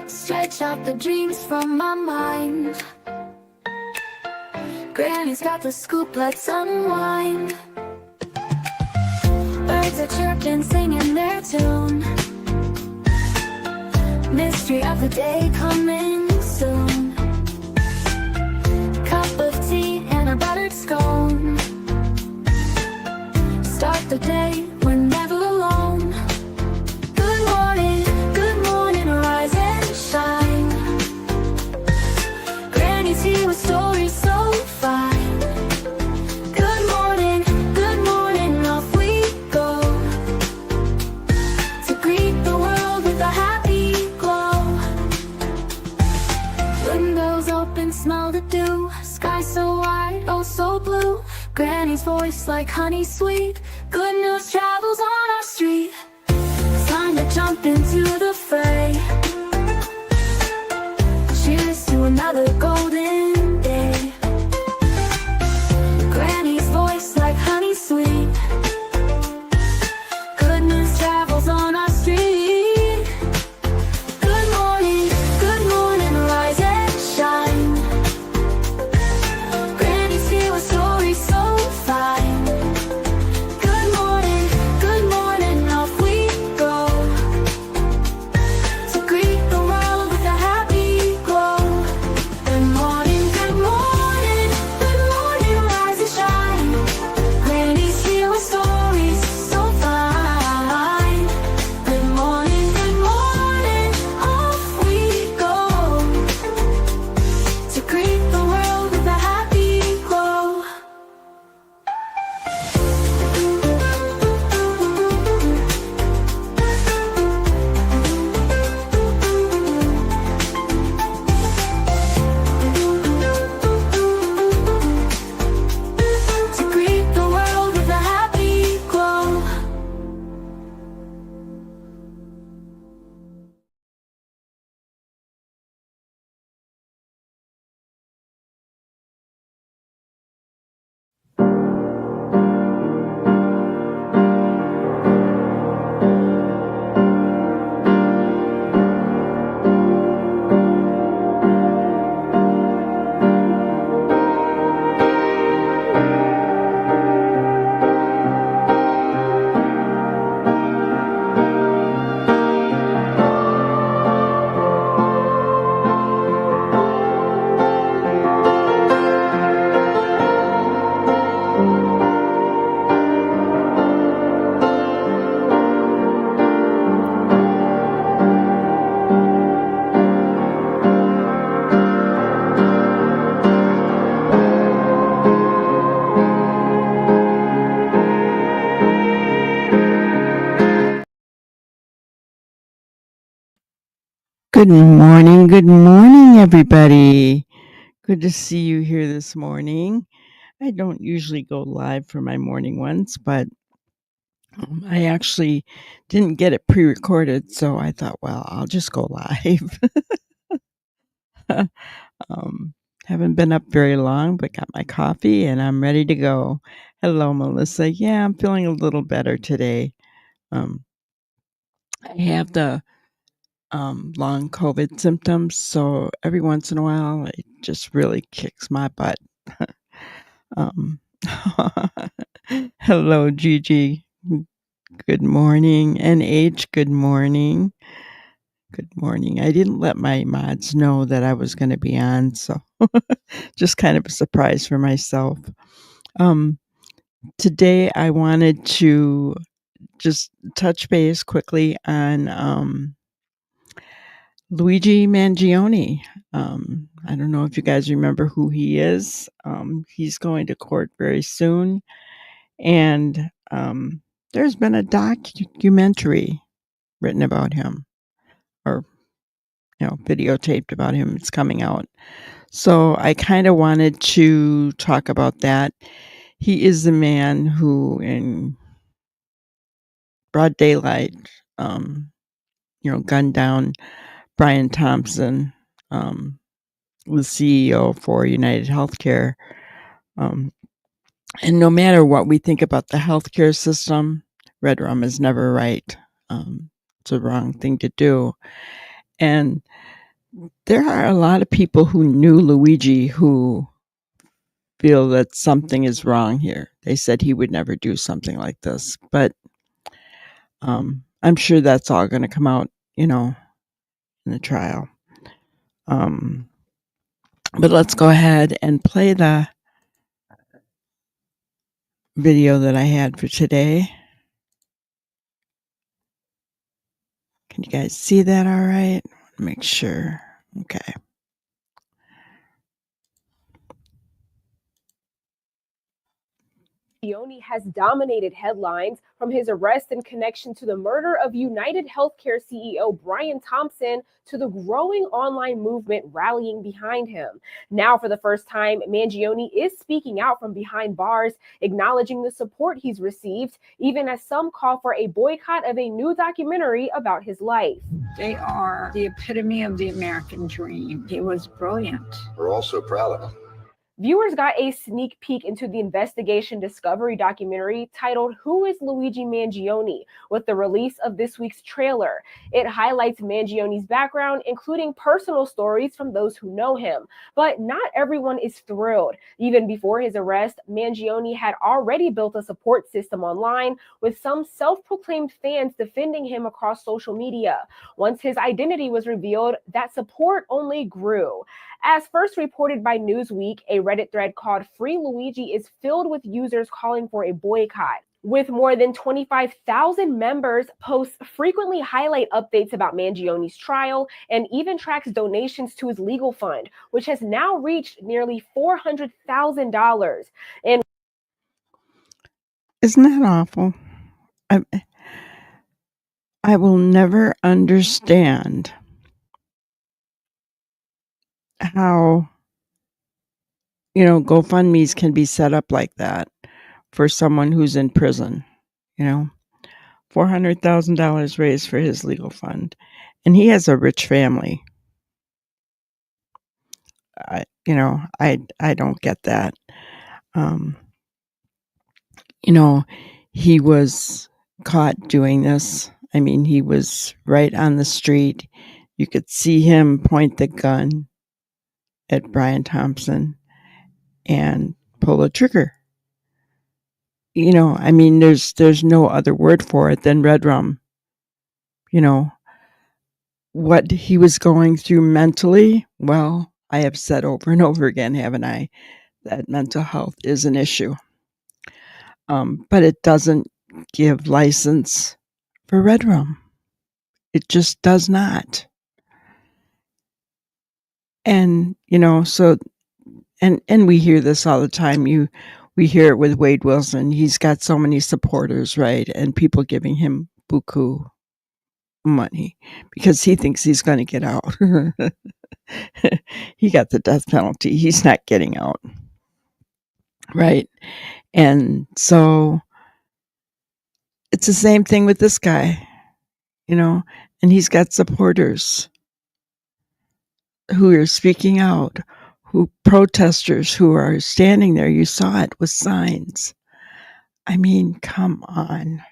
Stretch out the dreams from my mind. Granny's got the scoop, let's unwind. Birds are chirping, singing their tune. Mystery of the day coming soon. Cup of tea and a buttered scone. Start the day, we're never alone. Good morning, rise and shine. Granny's here with stories so fine. Good morning, off we go. To greet the world with a happy glow. Windows open, smell the dew. Sky so wide, oh so blue. Granny's voice like honey sweet. Good news travels on our street. It's time to jump into the fray. Cheers to another golden day. Granny's voice like honey sweet. Good news travels on our street. Good morning, rise and shine. Granny's here with stories so fine. Good morning, off we go. To greet the world with a happy glow. Good morning, rise and shine. Granny's here with stories so fine. Good morning, off we go. To greet the world with a happy glow. To greet the world with a happy glow. Good morning, everybody. Good to see you here this morning. I don't usually go live for my morning ones, but I actually didn't get it pre-recorded, so I thought, well, I'll just go live. um, haven't been up very long, but got my coffee and I'm ready to go. Hello, Melissa. Yeah, I'm feeling a little better today. I have the long COVID symptoms, so every once in a while it just really kicks my butt. um, hello, Gigi. Good morning. NH, good morning. Good morning. I didn't let my mods know that I was going to be on, so just kind of a surprise for myself. Today I wanted to just touch base quickly on Luigi Mangione. I don't know if you guys remember who he is. He's going to court very soon. And there's been a documentary written about him, or videotaped about him. It's coming out. So I kind of wanted to talk about that. He is the man who, in broad daylight, gunned down Brian Thompson, the CEO for United Healthcare. And no matter what we think about the healthcare system, red rum is never right. It's a wrong thing to do. And there are a lot of people who knew Luigi who feel that something is wrong here. They said he would never do something like this, but I'm sure that's all going to come out, in the trial. But let's go ahead and play the video that I had for today. Can you guys see that all right? Make sure. Okay. Mangione has dominated headlines from his arrest in connection to the murder of United Healthcare CEO Brian Thompson to the growing online movement rallying behind him. Now, for the first time, Mangione is speaking out from behind bars, acknowledging the support he's received, even as some call for a boycott of a new documentary about his life. They are the epitome of the American dream. He was brilliant. We're all so proud of him. Viewers got a sneak peek into the investigation discovery documentary titled Who is Luigi Mangione with the release of this week's trailer. It highlights Mangione's background, including personal stories from those who know him. But not everyone is thrilled. Even before his arrest, Mangione had already built a support system online, with some self-proclaimed fans defending him across social media. Once his identity was revealed, that support only grew. As first reported by Newsweek, a Reddit thread called Free Luigi is filled with users calling for a boycott. With more than 25,000 members, posts frequently highlight updates about Mangione's trial and even tracks donations to his legal fund, which has now reached nearly $400,000. And isn't that awful? I will never understand how GoFundMe's can be set up like that for someone who's in prison. $400,000 raised for his legal fund, and he has a rich family. I don't get that. He was caught doing this. I mean, he was right on the street. You could see him point the gun at Brian Thompson and pull the trigger. I mean, there's no other word for it than red rum. What he was going through mentally, well, I have said over and over again, haven't I, that mental health is an issue. But it doesn't give license for red rum. It just does not. And, so, and we hear this all the time. We hear it with Wade Wilson. He's got so many supporters, right? And people giving him buku money because he thinks he's going to get out. He got the death penalty. He's not getting out. Right. And so it's the same thing with this guy, and he's got supporters who are speaking out, protesters who are standing there. You saw it with signs. I mean, come on.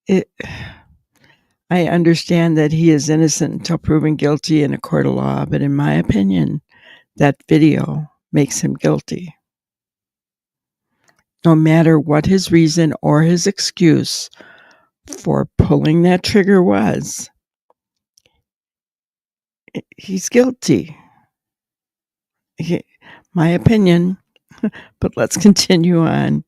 I understand that he is innocent until proven guilty in a court of law, but in my opinion, that video makes him guilty. No matter what his reason or his excuse for pulling that trigger was, he's guilty. My opinion, but let's continue on.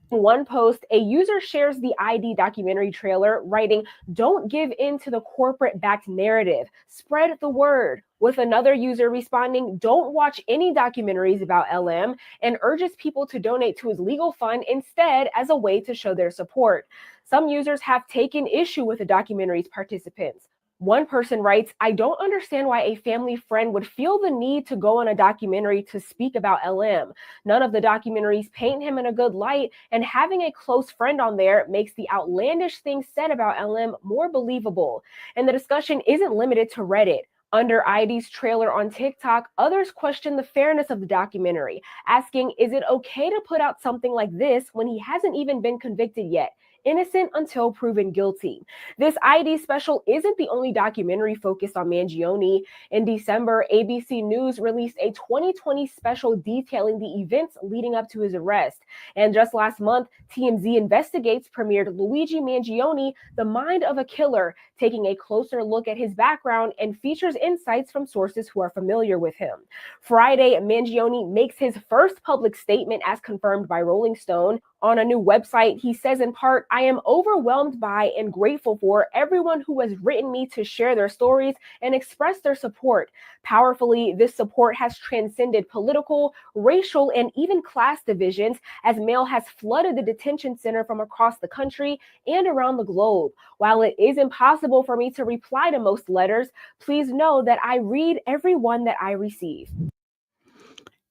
In one post, a user shares the ID documentary trailer, writing, "Don't give in to the corporate-backed narrative. Spread the word." With another user responding, "Don't watch any documentaries about LM," and urges people to donate to his legal fund instead as a way to show their support. Some users have taken issue with the documentary's participants. One person writes, "I don't understand why a family friend would feel the need to go on a documentary to speak about LM. None of the documentaries paint him in a good light, and having a close friend on there makes the outlandish things said about LM more believable." And the discussion isn't limited to Reddit. Under ID's trailer on TikTok, others question the fairness of the documentary, asking, is it okay to put out something like this when he hasn't even been convicted yet? Innocent Until Proven Guilty. This ID special isn't the only documentary focused on Mangione. In December, ABC News released a 2020 special detailing the events leading up to his arrest. And just last month, TMZ Investigates premiered Luigi Mangione, The Mind of a Killer, taking a closer look at his background and features insights from sources who are familiar with him. Friday, Mangione makes his first public statement as confirmed by Rolling Stone. On a new website, he says in part, "I am overwhelmed by and grateful for everyone who has written me to share their stories and express their support. Powerfully, this support has transcended political, racial, and even class divisions as mail has flooded the detention center from across the country and around the globe. While it is impossible for me to reply to most letters, please know that I read every one that I receive."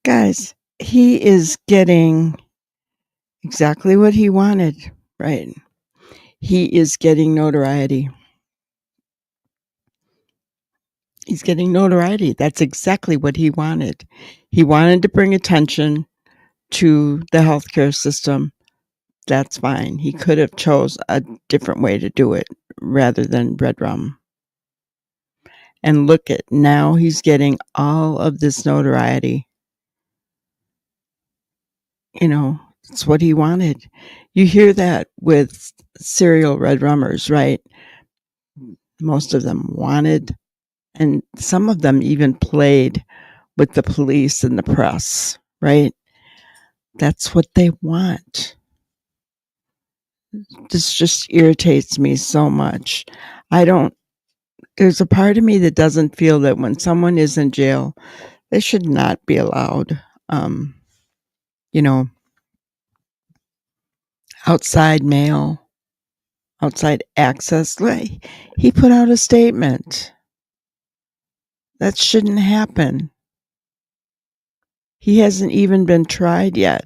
Guys, he is getting exactly what he wanted, right? He is getting notoriety. He's getting notoriety. That's exactly what he wanted. He wanted to bring attention to the healthcare system. That's fine. He could have chose a different way to do it rather than red rum. And look at now he's getting all of this notoriety. You know, it's what he wanted. You hear that with serial red rummers, right? Most of them wanted, and some of them even played with the police and the press, right? That's what they want. This just irritates me so much. There's a part of me that doesn't feel that when someone is in jail, they should not be allowed, you know, outside mail, outside access. He put out a statement. That shouldn't happen. He hasn't even been tried yet.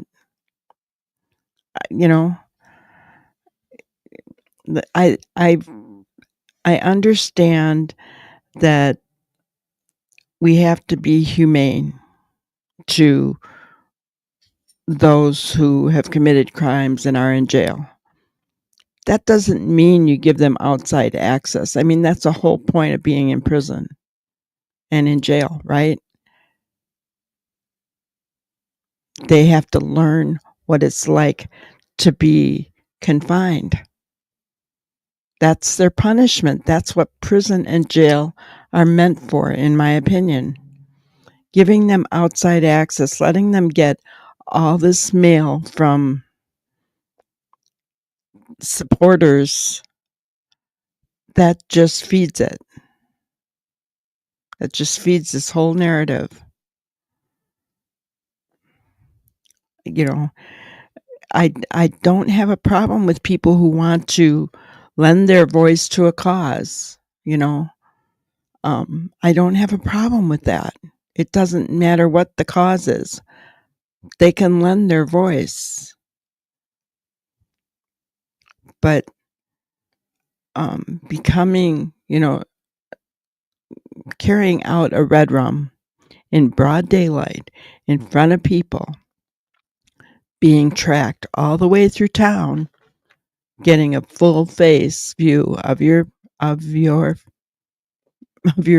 You know, I understand that we have to be humane to those who have committed crimes and are in jail. That doesn't mean you give them outside access. I mean, that's the whole point of being in prison and in jail, right? They have to learn what it's like to be confined. That's their punishment. That's what prison and jail are meant for, in my opinion. Giving them outside access, letting them get all this mail from supporters, that just feeds it. That just feeds this whole narrative. You know, I don't have a problem with people who want to lend their voice to a cause, you know. I don't have a problem with that. It doesn't matter what the cause is. They can lend their voice. But becoming, you know, carrying out a red rum in broad daylight in front of people, being tracked all the way through town, getting a full face view of your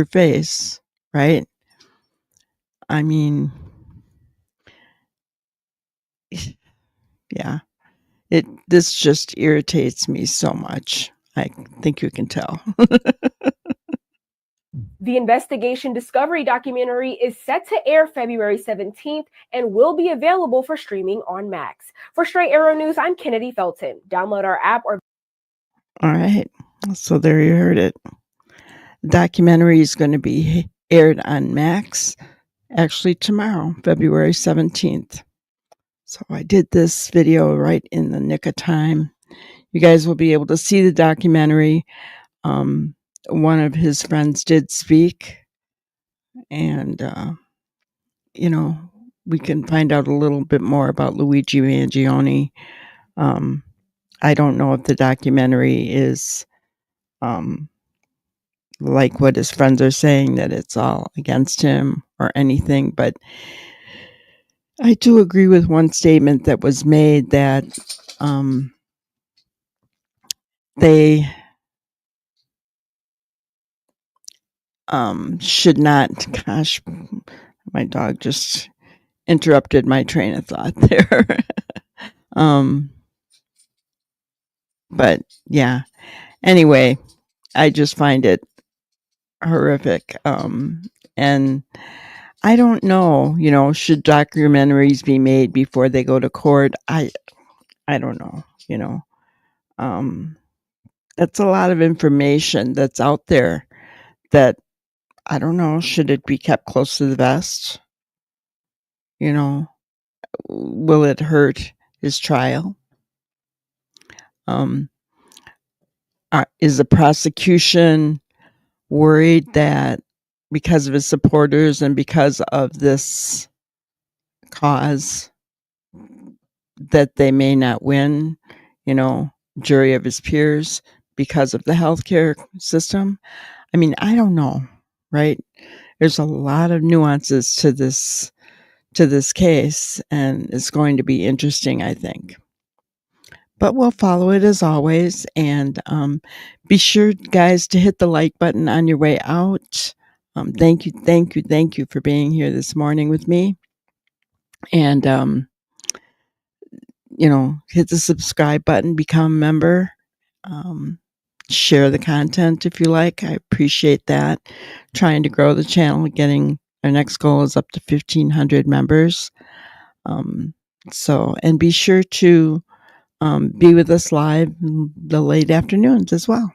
face, right? I mean, yeah. This just irritates me so much. I think you can tell. The Investigation Discovery documentary is set to air February 17th and will be available for streaming on Max. For Straight Arrow News, I'm Kennedy Felton. Download our app or... All right. So there you heard it. The documentary is going to be aired on Max actually tomorrow, February 17th. So I did this video right in the nick of time. You guys will be able to see the documentary. One of his friends did speak, and, you know, we can find out a little bit more about Luigi Mangione. I don't know if the documentary is like what his friends are saying, that it's all against him or anything, but I do agree with one statement that was made that they should not. Gosh, my dog just interrupted my train of thought there. But yeah. Anyway, I just find it horrific. And I don't know, should documentaries be made before they go to court? I don't know, that's a lot of information that's out there that I don't know, should it be kept close to the vest? Will it hurt his trial? Is the prosecution worried that because of his supporters and because of this cause that they may not win, jury of his peers because of the healthcare system? I mean, I don't know, right? There's a lot of nuances to this case, and it's going to be interesting, I think. But we'll follow it as always, and be sure, guys, to hit the like button on your way out. Thank you for being here this morning with me. And hit the subscribe button, become a member, share the content if you like. I appreciate that. Trying to grow the channel, our next goal is up to 1,500 members. And be sure to be with us live in the late afternoons as well.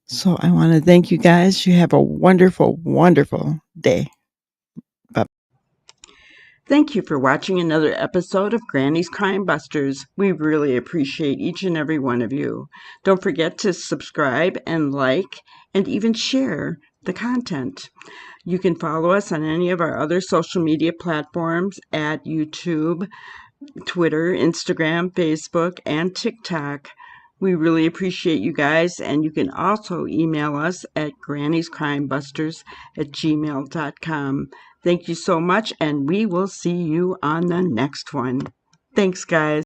So I want to thank you guys. You have a wonderful, wonderful day. Bye. Thank you for watching another episode of Granny's Crime Busters. We really appreciate each and every one of you. Don't forget to subscribe and like and even share the content. You can follow us on any of our other social media platforms at YouTube, Twitter, Instagram, Facebook, and TikTok. We really appreciate you guys, and you can also email us at granniescrimebusters@gmail.com. Thank you so much, and we will see you on the next one. Thanks, guys.